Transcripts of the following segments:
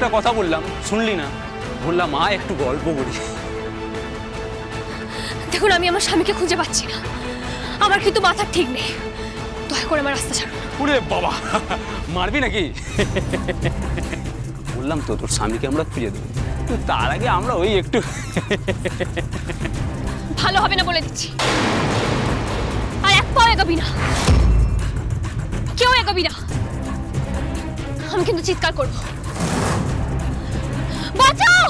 একটা কথা বললাম, শুনলি না। বললাম মা একটু গল্প করি। দেখুন, আমি আমার স্বামীকে খুঁজে পাচ্ছি না, আমার কিন্তু মাথার ঠিক নেই, দয়া করে আমার রাস্তা ছাড়ুন। ওরে বাবা, মারবি নাকি? বললাম তো তোর স্বামীকে আমরা খুঁজে দেবো, তার আগে আমরা ওই একটু ভালো হবে না বলে দিচ্ছি, আর এক পাও এগোবি না, কেউ এগোবি না, আমি কিন্তু চিৎকার করবো। বাঁচাও,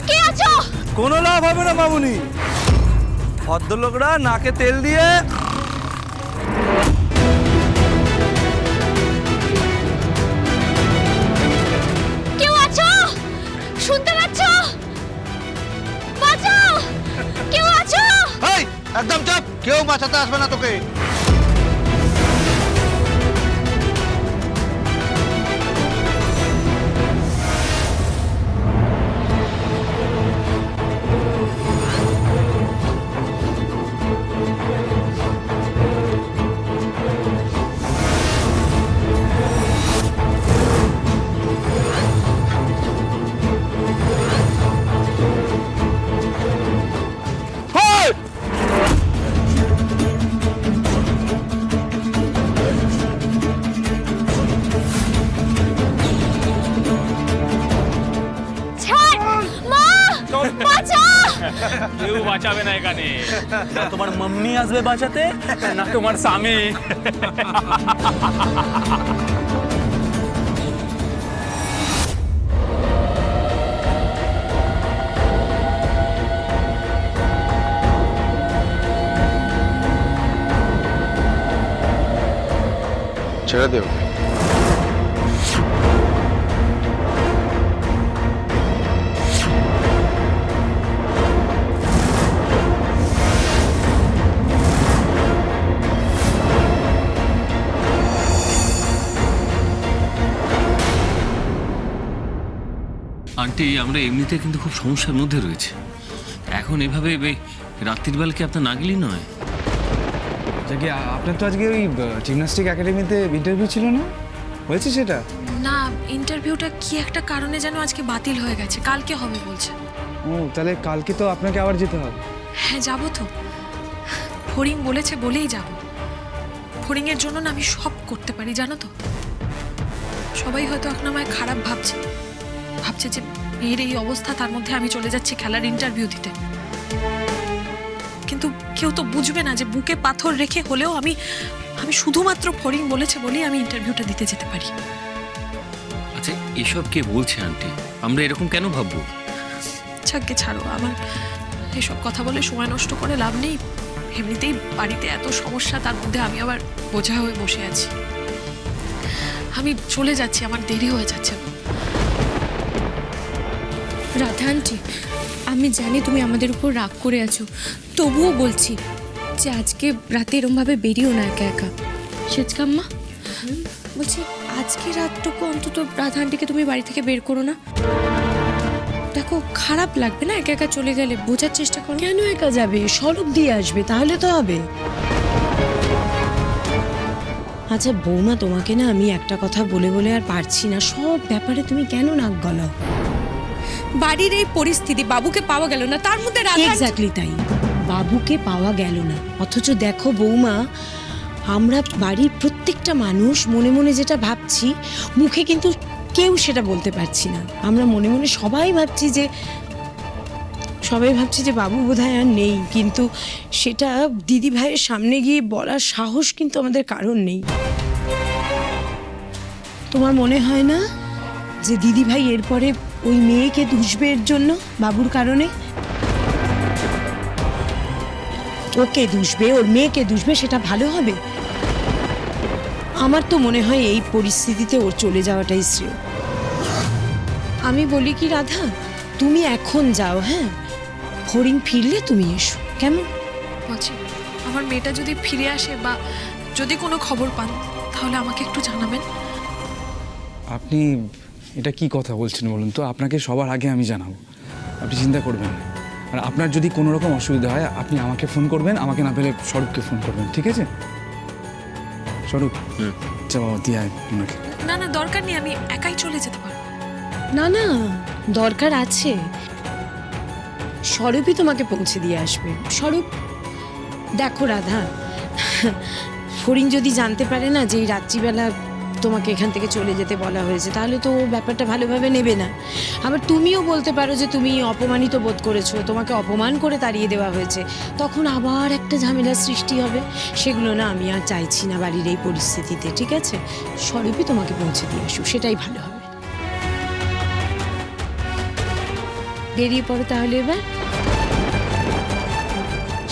কে আছো? কোনো লাভ হবে না মামুনি, ভদ্রলোকরা নাকে তেল দিয়ে কেউ আছো? শুনতে পাচ্ছ? বাঁচাও, কেউ আছো? এই একদম চুপ, কেউ বাঁচাতে আসবে না তোকে। ছাড়, মা, বাঁচাও! কেউ বাঁচাবে না এখানে। না তোমার মাম্মি আসবে বাঁচাতে, না তোমার স্বামী। ছেড়ে দেও। আন্টি, আমরা এমনিতে কিন্তু খুব সমস্যার মধ্যে রয়েছে। এখন এভাবে রাত্রির বেলা কি আপনার না গেলেই নয়? যাকে আপনার তো আজকে ওই জিমন্যাস্টিক একাডেমিতে ইন্টারভিউ ছিল না, হয়েছে সেটা? না, ইন্টারভিউটা কি একটা কারণে যেন আজকে বাতিল হয়ে গেছে, কালকে হবে বলছে। ও, তাহলে কালকে তো আপনাকে আবার যেতে হবে। হ্যাঁ, যাবো তো, ফড়িং বলেছে বলেই যাব। ফড়িংয়ের জন্য না আমি সব করতে পারি, জানো তো। সবাই হয়তো এখন আমায় খারাপ ভাবছে, ভাবছে যে মেয়ের এই অবস্থা, তার মধ্যে আমি চলে যাচ্ছি খেলার ইন্টারভিউ দিতে। কিন্তু কেউ তো বুঝবে না যে বুকে পাথর রেখে হলেও আমি শুধুমাত্র ফড়িং বলেছে বলেই আমি ইন্টারভিউটা দিতে যেতে পারি। আচ্ছা, এসব কে বলছে আন্টি? আমরা এরকম কেন ভাববো? ছাড়কে ছাড়ো, আমার এসব কথা বলে সময় নষ্ট করে লাভ নেই। এমনিতেই বাড়িতে এত সমস্যা, তার মধ্যে আমি আবার বোঝা হয়ে বসে আছি। আমি চলে যাচ্ছি, আমার দেরি হয়ে যাচ্ছে। রাধা আন্টি, আমি জানি তুমি আমাদের উপর রাগ করে আছো, তবুও বলছি যে আজকে রাতে এরমভাবে বেরিও না একা একা। সেজকাম্মা, বলছি আজকে রাতটুকু অন্তত রাধা আন্টিকে তুমি বাড়ি থেকে বের করো না। দেখো, খারাপ লাগবে না একা একা চলে গেলে, বোঝার চেষ্টা করো। কেন একা যাবে? স্বরূপ দিয়ে আসবে, তাহলে তো হবে। আচ্ছা বৌমা, তোমাকে না আমি একটা কথা বলে বলে আর পারছি না, সব ব্যাপারে তুমি কেন নাক গলাও? বাড়ির এই পরিস্থিতি, বাবুকে পাওয়া গেল না, তার মধ্যে রাধা এক্স্যাক্টলি তাই, বাবুকে পাওয়া গেল না, অথচ দেখো বৌমা, আমরা বাড়ির প্রত্যেকটা মানুষ মনে মনে যেটা ভাবছি, মুখে কিন্তু কেউ সেটা বলতে পারছি না। আমরা মনে মনে সবাই ভাবছি যে বাবু বোধহয় আর নেই, কিন্তু সেটা দিদি ভাইয়ের সামনে গিয়ে বলার সাহস কিন্তু আমাদের কারণ নেই। তোমার মনে হয় না যে দিদি ভাই এরপরে ওই মেয়েকে দুষবে এর জন্য, বাবুর কারণে? ওকে দুষবে, ওর মেয়েকে দুষবে, সেটা ভালো হবে? আমার তো মনে হয় এই পরিস্থিতিতে ওর চলে যাওয়াটাই শ্রেয়। আমি বলি কি রাধা, তুমি এখন যাও, হ্যাঁ, ফড়িং ফিরলে তুমি এসো, কেমন? বলছি, আমার মেয়েটা যদি ফিরে আসে বা যদি কোনো খবর পান, তাহলে আমাকে একটু জানাবেন। আপনি এটা কি কথা বলছেন বলুন তো? আপনাকে সবার আগে আমি জানাবো, আপনি চিন্তা করবেন না। আর আপনার যদি কোনো রকম অসুবিধা হয়, আপনি আমাকে ফোন করবেন, আমাকে না পেলে স্বরূপকে ফোন করবেন, ঠিক আছে? স্বরূপ, আচ্ছা বাবা, দিয়ে আয় ওনাকে। না না, দরকার নেই, আমি একাই চলে যেতে পারবো। না না, দরকার আছে। স্বরূপই তোমাকে পৌঁছে দিয়ে আসবে। স্বরূপ, দেখো রাধা, ফড়িং যদি জানতে পারে না যে এই রাত্রিবেলা তোমাকে এখান থেকে চলে যেতে বলা হয়েছে, তাহলে তো ও ব্যাপারটা ভালোভাবে নেবে না। আবার তুমিও বলতে পারো যে তুমি অপমানিত বোধ করেছো, তোমাকে অপমান করে তাড়িয়ে দেওয়া হয়েছে, তখন আবার একটা ঝামেলার সৃষ্টি হবে। সেগুলো না আমি আর চাইছি না বাড়ির এই পরিস্থিতিতে, ঠিক আছে? স্বরূপই তোমাকে পৌঁছে দিয়ে আসুক, সেটাই ভালো হবে। বেরিয়ে পড়ো তাহলে এবার।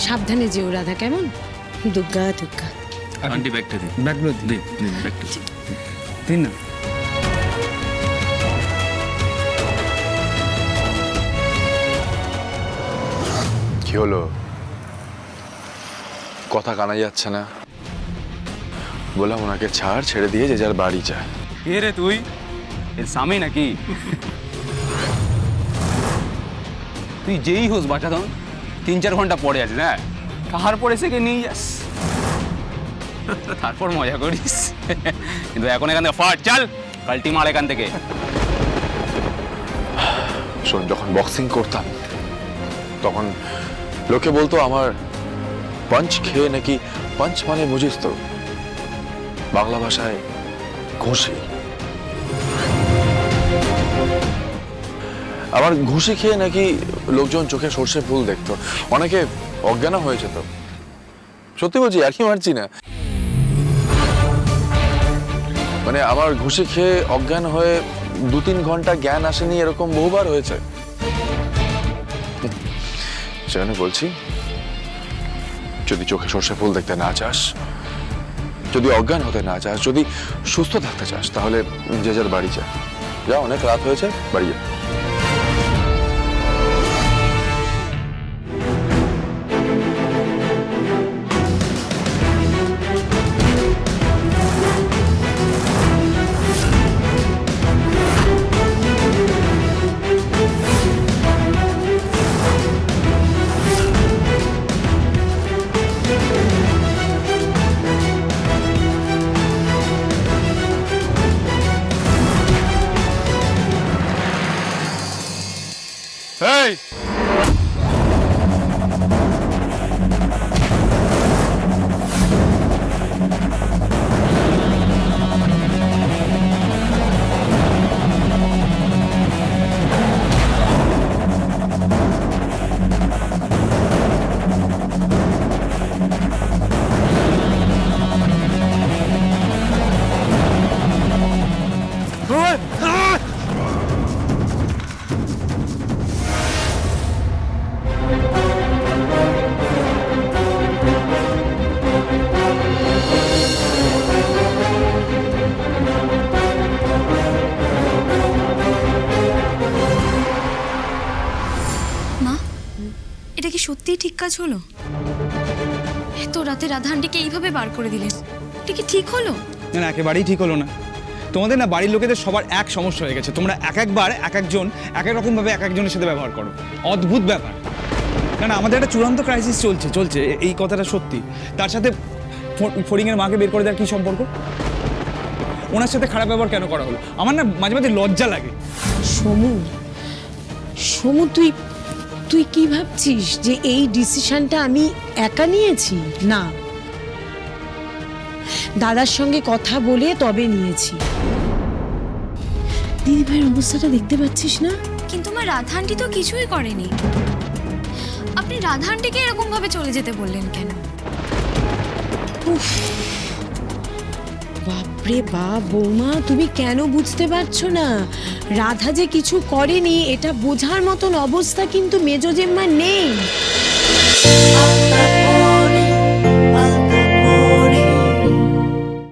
সাবধানে যেও রাধা, কেমন? দুর্গা দুর্গা। আন্টি ব্যাগটা দিন, ব্যাগগুলো দিন দিন ব্যাগটা দিন। দিন না। কি হলো? কথা কানা যাচ্ছে না। বললাম ওনাকে ছাড়, ছেড়ে দিয়ে যে যার বাড়ি যায়। কে রে তুই? এর স্বামী নাকি? তুই যেই হোস বাঁচাতন, 3-4 ঘন্টা পরে আছিস, হ্যাঁ? কাহার পরে সে নিয়ে যাস, তারপর মজা করিস। কিন্তু এখন এখান থেকে ফাট, চল পাল্টি মার এখান থেকে। শোন, যখন বক্সিং করতাম তখন লোকে বলতো আমার পাঞ্চ খেয়ে নাকি, পাঞ্চ মানে বুঝিস তো, বাংলা ভাষায় ঘুষি। আমার ঘুষি খেয়ে নাকি লোকজন চোখে সর্ষে ফুল দেখতো, অনেকে অজ্ঞান হয়েছে। তো সত্যি বলছি, আর কি মারছি না। মানে আমার ঘুষি খেয়ে অজ্ঞান হয়ে 2-3 ঘন্টা জ্ঞান আসেনি, এরকম বহুবার হয়েছে। সেজন্য বলছি, যদি চোখে সর্ষে ফুল দেখতে না চাস, যদি অজ্ঞান হতে না চাস, যদি সুস্থ থাকতে চাস, তাহলে যে যার বাড়ি যা, অনেক রাত হয়েছে, বাড়ি যা। এই এটা কি সত্যিই ঠিক কাজ হলো? এত রাতে রাধা আন্টিকে এইভাবে বার করে দিলেন, এটা কি ঠিক হলো? না না, একেবারেই ঠিক হলো না। তোমাদের না বাড়ির লোকেদের সবার এক সমস্যা হয়ে গেছে। তোমরা একবার এক একজন এক এক রকমভাবে এক একজনের সাথে ব্যবহার করো। অদ্ভুত ব্যাপার। না না, আমাদের একটা চূড়ান্ত ক্রাইসিস চলছে, এই কথাটা সত্যি। তার সাথে ফড়িংয়ের মাকে বের করে দেওয়ার কী সম্পর্ক? ওনার সাথে খারাপ ব্যবহার কেন করা হলো? আমার না মাঝে মাঝে লজ্জা লাগে। সমু, তুই কি ভাবছিস যে এই ডিসিশনটা আমি একা নিয়েছি? না, দাদার সঙ্গে কথা বলে তবে নিয়েছি। দিদি ভাইয়ের অবস্থাটা দেখতে পাচ্ছিস না? কিন্তু মা, রাধা আন্টি তো কিছুই করেনি। আপনি রাধা আন্টিকে এরকম ভাবে চলে যেতে বললেন কেন? বাপরে বাপ, বৌমা তুমি কেন বুঝতে পারছো না? রাধা যে কিছু করেনি এটা বোঝার মতন অবস্থা কিন্তু মেজো জেম্মার নেই।